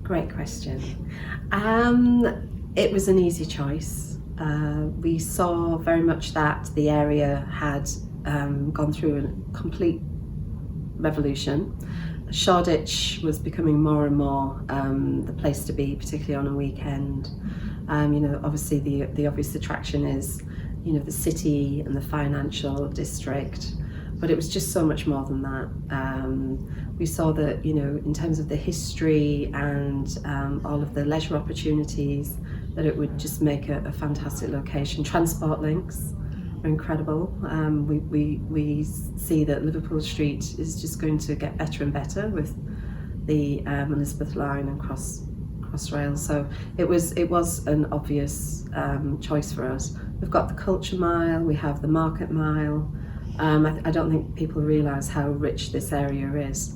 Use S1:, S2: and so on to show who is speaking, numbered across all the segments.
S1: Great question. It was an easy choice. We saw very much that the area had gone through a complete revolution. Shoreditch was becoming more and more the place to be, particularly on a weekend. Obviously the obvious attraction is, the city and the financial district, but it was just so much more than that. We saw that, in terms of the history and all of the leisure opportunities, that it would just make a fantastic location. Transport links are incredible. We see that Liverpool Street is just going to get better and better with the Elizabeth line and Crossrail. So it was an obvious choice for us. We've got the Culture Mile, we have the Market Mile. I don't think people realise how rich this area is.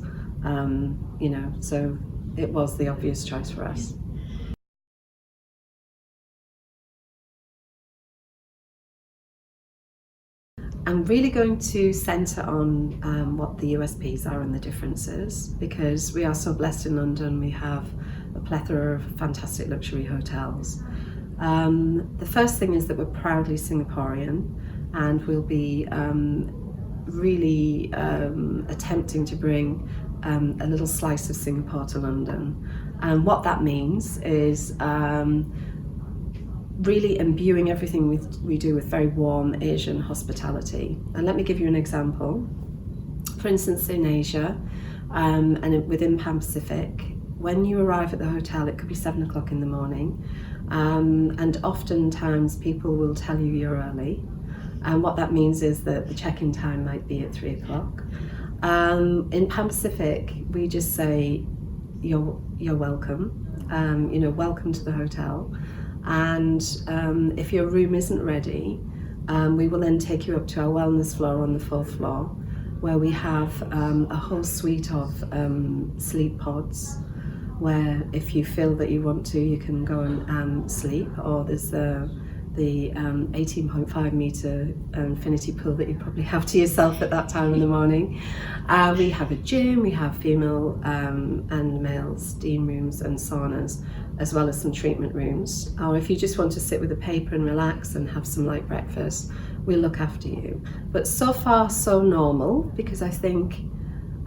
S1: So it was the obvious choice for us. I'm really going to centre on what the USPs are and the differences, because we are so blessed in London. We have a plethora of fantastic luxury hotels. The first thing is that we're proudly Singaporean, and we'll be really attempting to bring a little slice of Singapore to London. And what that means is really imbuing everything we do with very warm Asian hospitality. And let me give you an example. For instance, in Asia, and within Pan Pacific, when you arrive at the hotel, it could be 7 o'clock in the morning, and oftentimes people will tell you you're early. And what that means is that the check-in time might be at 3 o'clock. In Pan Pacific, we just say, you're welcome, welcome to the hotel. And if your room isn't ready, we will then take you up to our wellness floor on the 4th floor, where we have a whole suite of sleep pods, where if you feel that you want to, you can go and sleep, or there's the 18.5 metre infinity pool that you probably have to yourself at that time in the morning. We have a gym, we have female and male steam rooms and saunas, as well as some treatment rooms. Or if you just want to sit with a paper and relax and have some light breakfast, we'll look after you. But so far, so normal, because I think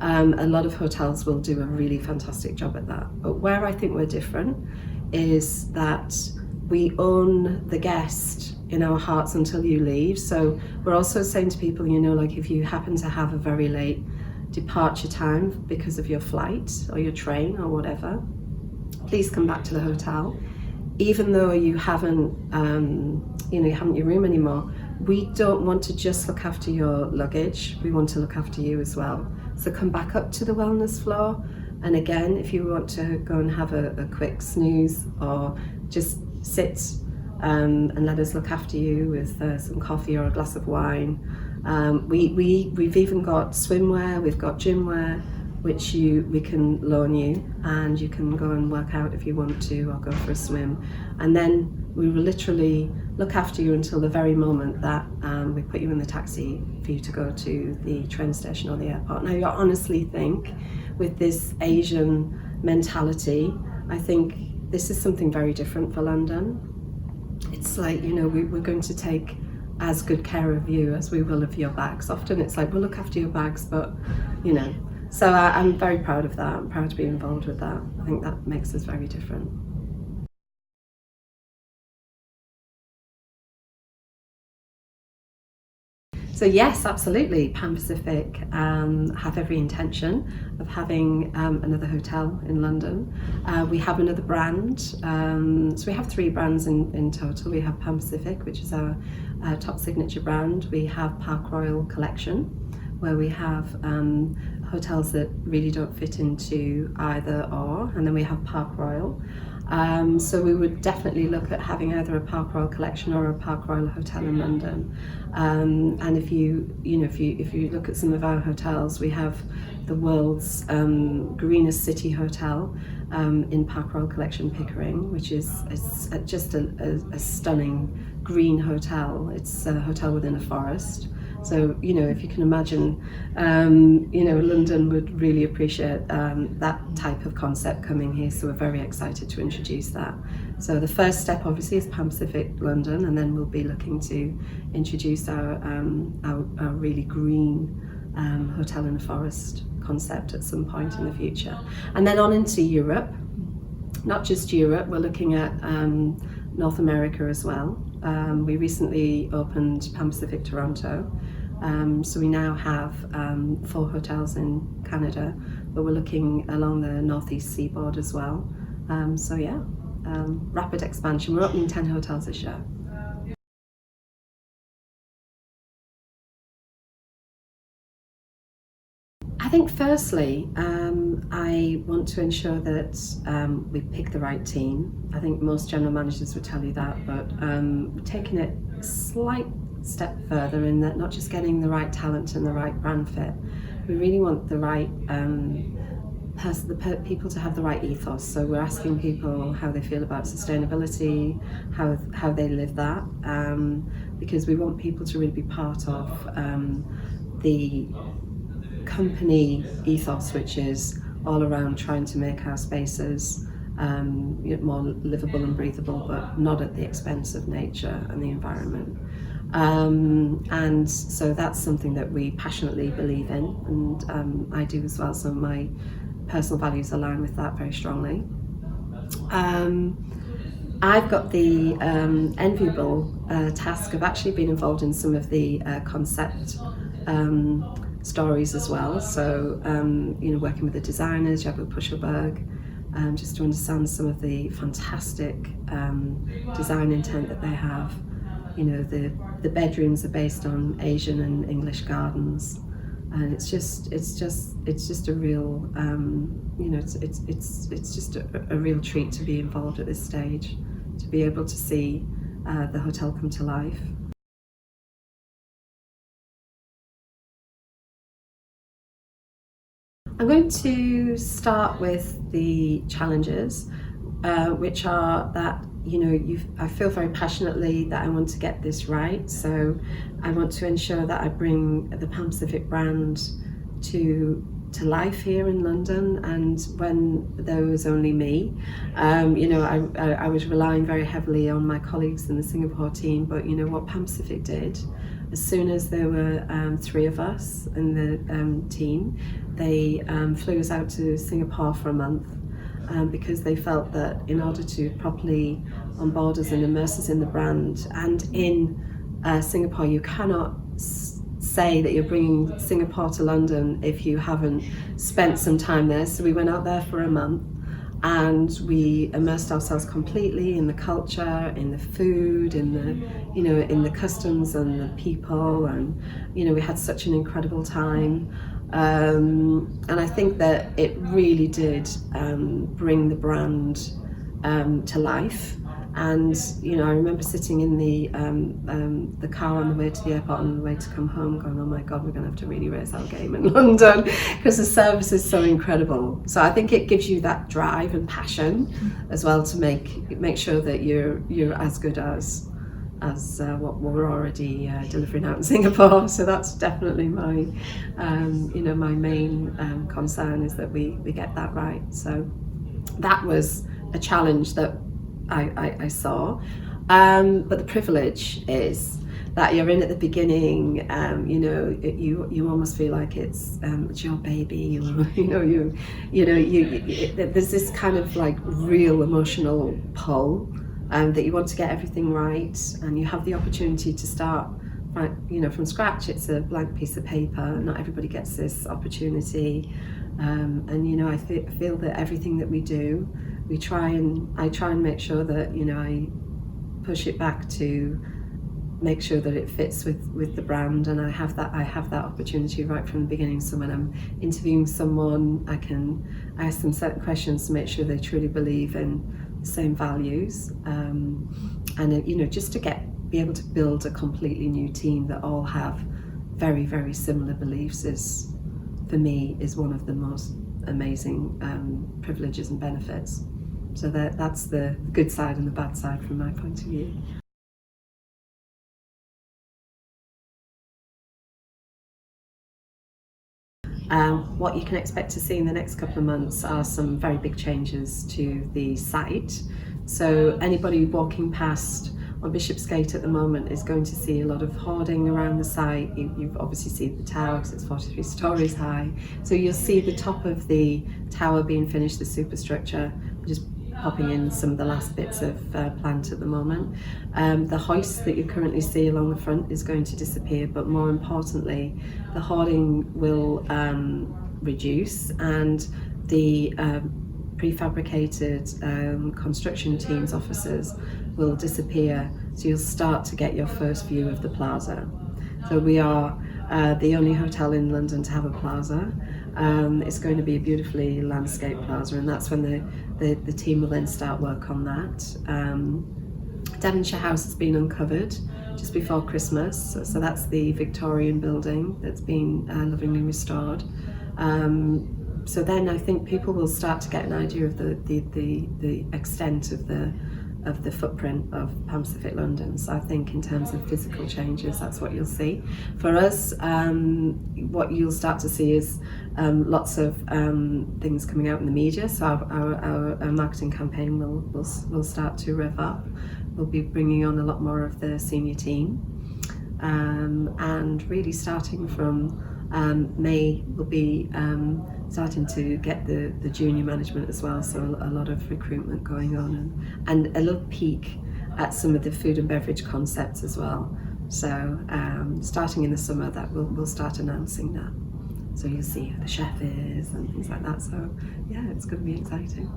S1: a lot of hotels will do a really fantastic job at that. But where I think we're different is that we own the guest in our hearts until you leave. So we're also saying to people, if you happen to have a very late departure time because of your flight or your train or whatever, please come back to the hotel. Even though you haven't your room anymore, we don't want to just look after your luggage, we want to look after you as well. So come back up to the wellness floor, and again, if you want to go and have a quick snooze, or just sit and let us look after you with some coffee or a glass of wine. We've even got swimwear, we've got gym wear, which we can loan you, and you can go and work out if you want to, or go for a swim. And then we will literally look after you until the very moment that we put you in the taxi for you to go to the train station or the airport. Now, you honestly think, with this Asian mentality, I think this is something very different for London. It's like, we're going to take as good care of you as we will of your bags. Often it's like, we'll look after your bags, but, So I'm very proud of that. I'm proud to be involved with that. I think that makes us very different. So yes, absolutely. Pan Pacific have every intention of having another hotel in London. We have another brand. So we have 3 brands in total. We have Pan Pacific, which is our top signature brand. We have Park Royal Collection, where we have hotels that really don't fit into either or, and then we have Park Royal. So we would definitely look at having either a Park Royal Collection or a Park Royal hotel in London. And if you look at some of our hotels, we have the world's greenest city hotel in Park Royal Collection Pickering, which is just a stunning green hotel. It's a hotel within a forest. So, if you can imagine, London would really appreciate that type of concept coming here. So we're very excited to introduce that. So the first step obviously is Pan Pacific London, and then we'll be looking to introduce our really green hotel in a forest concept at some point in the future. And then on into Europe. Not just Europe, we're looking at North America as well. We recently opened Pan Pacific Toronto, so we now have 4 hotels in Canada, but we're looking along the northeast seaboard as well. Rapid expansion. We're opening 10 hotels this year. I think firstly, I want to ensure that we pick the right team. I think most general managers would tell you that, but taking it a slight step further in that not just getting the right talent and the right brand fit, we really want the right people to have the right ethos. So we're asking people how they feel about sustainability, how they live that, because we want people to really be part of the company ethos, which is all around trying to make our spaces more livable and breathable, but not at the expense of nature and the environment. And so that's something that we passionately believe in, and I do as well. So my personal values align with that very strongly. I've got the enviable task of actually being involved in some of the concept stories as well. So, working with the designers, Jabu Pushelberg, just to understand some of the fantastic design intent that they have. The bedrooms are based on Asian and English gardens, and it's just a real, it's just a real treat to be involved at this stage, to be able to see the hotel come to life. I'm going to start with the challenges, which are that I feel very passionately that I want to get this right. So I want to ensure that I bring the Pan Pacific brand to life here in London. And when there was only me, I was relying very heavily on my colleagues in the Singapore team. But what Pan Pacific did, as soon as there were 3 of us in the team, they flew us out to Singapore for a month. Because they felt that in order to properly onboard us and immerse us in the brand, and in Singapore, you cannot say that you're bringing Singapore to London if you haven't spent some time there. So we went out there for a month, and we immersed ourselves completely in the culture, in the food, in the customs and the people, and we had such an incredible time. And I think that it really did bring the brand to life. And I remember sitting in the car on the way to the airport and on the way to come home, going, "Oh my God, we're going to have to really raise our game in London," because the service is so incredible. So I think it gives you that drive and passion as well to make sure that you're as good as what we're already delivering out in Singapore. So that's definitely my my main concern, is that we get that right. So that was a challenge that I saw, but the privilege is that you're in at the beginning. You almost feel like it's your baby, there's this kind of like real emotional pull, that you want to get everything right, and you have the opportunity to start from scratch. It's a blank piece of paper. Not everybody gets this opportunity, and I feel that everything that we do, I try and make sure that I push it back to make sure that it fits with the brand, and I have that opportunity right from the beginning. So when I'm interviewing someone, I ask them certain questions to make sure they truly believe in the same values, and just to be able to build a completely new team that all have very, very similar beliefs for me is one of the most amazing privileges and benefits. So that's the good side and the bad side from my point of view. What you can expect to see in the next couple of months are some very big changes to the site. So anybody walking past on Bishopsgate at the moment is going to see a lot of hoarding around the site. You've obviously seen the tower because it's 43 stories high. So you'll see the top of the tower being finished, the superstructure. We're just popping in some of the last bits of plant at the moment. The hoist that you currently see along the front is going to disappear, but more importantly, the hoarding will reduce, and the prefabricated construction teams offices will disappear, so you'll start to get your first view of the plaza. So we are the only hotel in London to have a plaza. It's going to be a beautifully landscaped plaza, and that's when the team will then start work on that. Devonshire House has been uncovered just before Christmas, so that's the Victorian building that's been lovingly restored. So then I think people will start to get an idea of the extent of the footprint of Pan Pacific London. So I think in terms of physical changes, that's what you'll see. For us, what you'll start to see is lots of things coming out in the media. So our marketing campaign will start to rev up. We'll be bringing on a lot more of the senior team, and really starting from May, we'll be starting to get the junior management as well, so a lot of recruitment going on, and a little peek at some of the food and beverage concepts as well. So starting in the summer, that we'll start announcing that. So you'll see who the chef is and things like that. So yeah, it's going to be exciting.